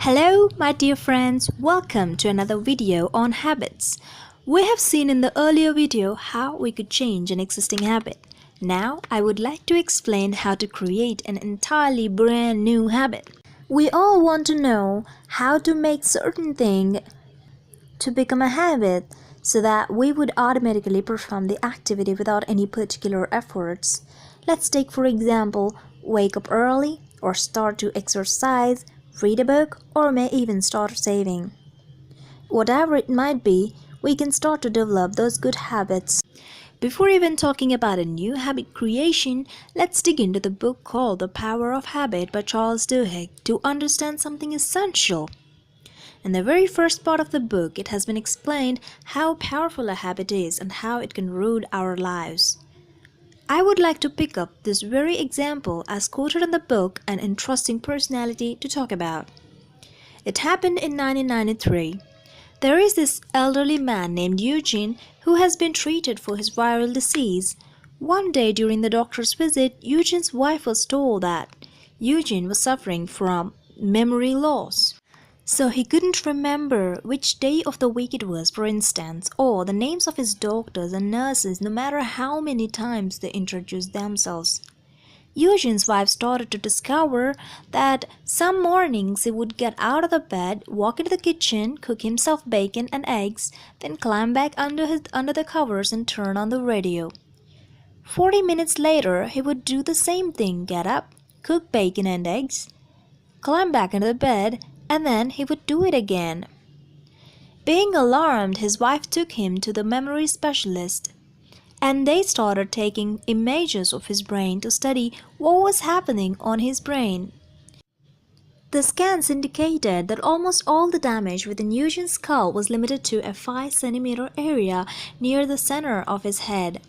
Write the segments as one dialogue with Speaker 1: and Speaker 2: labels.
Speaker 1: Hello, my dear friends. Welcome to another video on habits. We have seen in the earlier video how we could change an existing habit. Now, I would like to explain how to create an entirely brand new habit. We all want to know how to make certain thing to become a habit so that we would automatically perform the activity without any particular efforts. Let's take for example, wake up early or start to exercise, read a book, or may even start saving. Whatever it might be, we can start to develop those good habits. Before even talking about a new habit creation, let's dig into the book called The Power of Habit by Charles Duhig to understand something essential. In the very first part of the book, it has been explained how powerful a habit is and how it can rule our lives. I would like to pick up this very example as quoted in the book an interesting personality to talk about. It happened in 1993. There is this elderly man named Eugene who has been treated for his viral disease. One day during the doctor's visit, Eugene's wife was told that Eugene was suffering from memory loss. So he couldn't remember which day of the week it was, for instance, or the names of his doctors and nurses no matter how many times they introduced themselves. Eugene's wife started to discover that some mornings he would get out of the bed, walk into the kitchen, cook himself bacon and eggs, then climb back under the covers and turn on the radio. 40 minutes later, he would do the same thing, get up, cook bacon and eggs, climb back into the bed, and then he would do it again. Being alarmed, his wife took him to the memory specialist, and they started taking images of his brain to study what was happening on his brain. The scans indicated that almost all the damage within Eugene's skull was limited to a 5 cm area near the center of his head.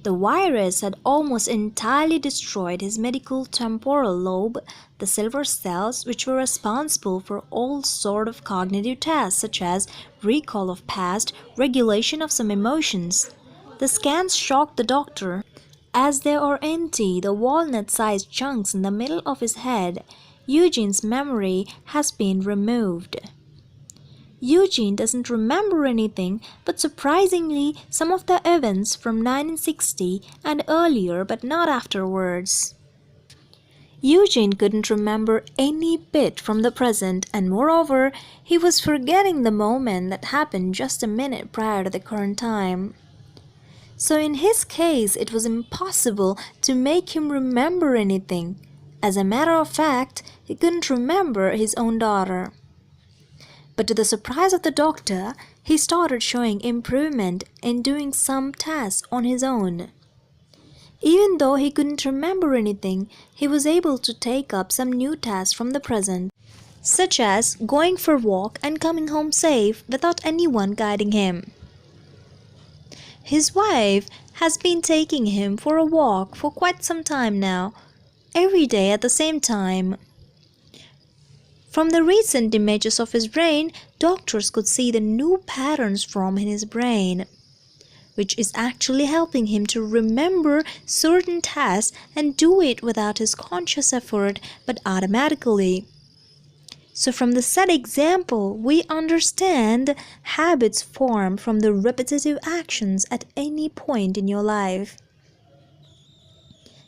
Speaker 1: The virus had almost entirely destroyed his medial temporal lobe, the silver cells which were responsible for all sorts of cognitive tasks such as recall of past, regulation of some emotions. The scans shocked the doctor. As they are empty, the walnut-sized chunks in the middle of his head, Eugene's memory has been removed. Eugene doesn't remember anything, but surprisingly, some of the events from 1960 and earlier, but not afterwards. Eugene couldn't remember any bit from the present, and moreover, he was forgetting the moment that happened just a minute prior to the current time. So in his case, it was impossible to make him remember anything. As a matter of fact, he couldn't remember his own daughter. But to the surprise of the doctor, he started showing improvement in doing some tasks on his own. Even though he couldn't remember anything, he was able to take up some new tasks from the present, such as going for a walk and coming home safe without anyone guiding him. His wife has been taking him for a walk for quite some time now, every day at the same time. From the recent images of his brain, doctors could see the new patterns form in his brain, which is actually helping him to remember certain tasks and do it without his conscious effort but automatically. So from the said example, we understand habits form from the repetitive actions at any point in your life.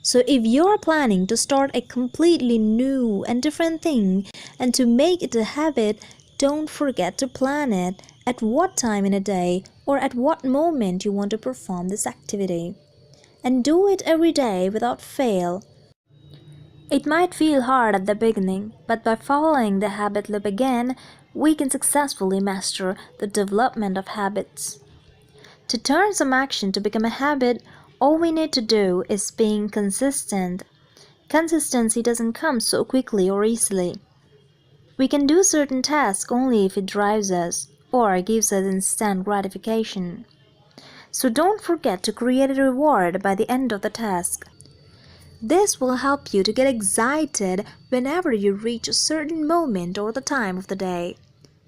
Speaker 1: So if you're planning to start a completely new and different thing and to make it a habit, don't forget to plan it at what time in a day or at what moment you want to perform this activity. And do it every day without fail. It might feel hard at the beginning, but by following the habit loop again, we can successfully master the development of habits. To turn some action to become a habit, all we need to do is being consistent. Consistency doesn't come so quickly or easily. We can do certain tasks only if it drives us or gives us instant gratification. So don't forget to create a reward by the end of the task. This will help you to get excited whenever you reach a certain moment or the time of the day,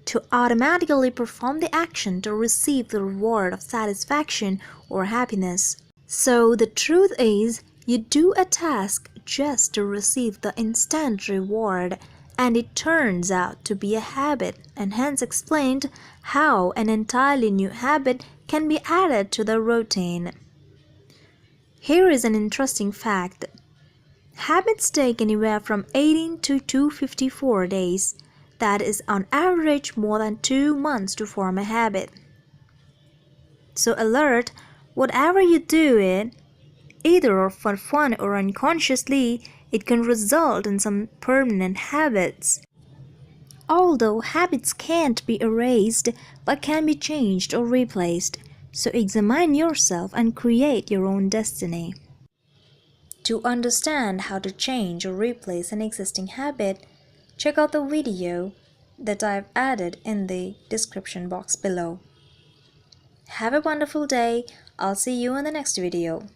Speaker 1: to automatically perform the action to receive the reward of satisfaction or happiness. So the truth is, you do a task just to receive the instant reward, and it turns out to be a habit, and hence explained how an entirely new habit can be added to the routine. Here is an interesting fact. Habits take anywhere from 18 to 254 days. That is on average more than 2 months to form a habit. So alert, whatever you do it, either for fun or unconsciously, it can result in some permanent habits. Although habits can't be erased but can be changed or replaced, so examine yourself and create your own destiny. To understand how to change or replace an existing habit, check out the video that I've added in the description box below. Have a wonderful day. I'll see you in the next video.